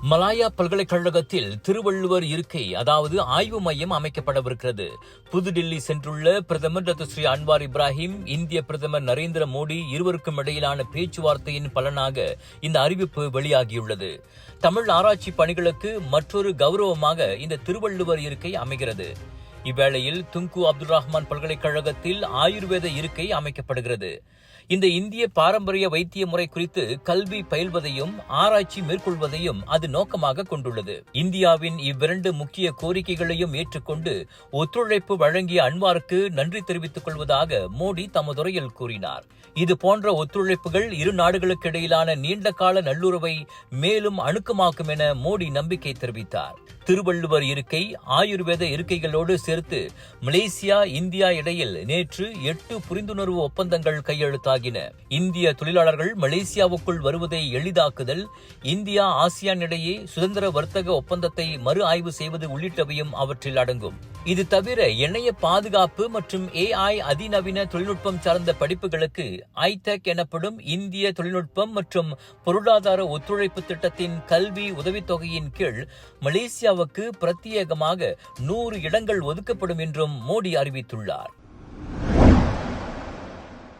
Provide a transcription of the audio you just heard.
Malaya பல்கலைக்கழகத்தில் திருவள்ளுவர் இருக்கை அதாவது ஆய்வு மையம் அமைக்கப்படவிருக்கிறது. புதுடில்லி சென்றுள்ள பிரதமர் டாக்டர் ஸ்ரீ அன்வார் இப்ராஹிம், இந்திய பிரதமர் நரேந்திர மோடி இருவருக்கும் இடையிலான பேச்சுவார்த்தையின் பலனாக இந்த அறிவிப்பு வெளியாகியுள்ளது. தமிழ் ஆராய்ச்சி பணிகளுக்கு மற்றொரு கௌரவமாக இந்த திருவள்ளுவர் இருக்கை அமைகிறது. இவ்வேளையில் துங்கு அப்துல் ரஹ்மான் பல்கலைக்கழகத்தில் ஆயுர்வேத இருக்கை அமைக்கப்படுகிறது. இந்த இந்திய பாரம்பரிய வைத்திய முறை குறித்து கல்வி பயில்வதையும் ஆராய்ச்சி மேற்கொள்வதையும் அது நோக்கமாக கொண்டுள்ளது. இந்தியாவின் இவ்விரண்டு முக்கிய கோரிக்கைகளையும் ஏற்றுக்கொண்டு ஒத்துழைப்பு வழங்கிய அன்வாருக்கு நன்றி தெரிவித்துக் கொள்வதாக மோடி தமது உரையில் கூறினார். இது போன்ற ஒத்துழைப்புகள் இரு நாடுகளுக்கு இடையிலான நீண்டகால நல்லுறவை மேலும் அணுக்கமாக்கும் என மோடி நம்பிக்கை தெரிவித்தார். திருவள்ளுவர் இருக்கை ஆயுர்வேத இருக்கைகளோடு சேர்த்து மலேசியா இந்தியா இடையில் நேற்று 8 புரிந்துணர்வு ஒப்பந்தங்கள் கையெழுத்தாகின. இந்திய தொழிலாளர்கள் மலேசியாவுக்குள் வருவதை எளிதாக்குதல், இந்தியா ஆசியான் இடையே சுதந்திர வர்த்தக ஒப்பந்தத்தை மறு ஆய்வு செய்வது உள்ளிட்டவையும் அவற்றில் அடங்கும். இது தவிர இணைய பாதுகாப்பு மற்றும் AI அதிநவீன தொழில்நுட்பம் சார்ந்த படிப்புகளுக்கு ஐடெக் எனப்படும் இந்திய தொழில்நுட்பம் மற்றும் பொருளாதார ஒத்துழைப்பு திட்டத்தின் கல்வி உதவித்தொகையின் கீழ் மலேசியாவுக்கு பிரத்யேகமாக 100 இடங்கள் ஒதுக்கப்படும் என்றும் மோடி அறிவித்துள்ளார்.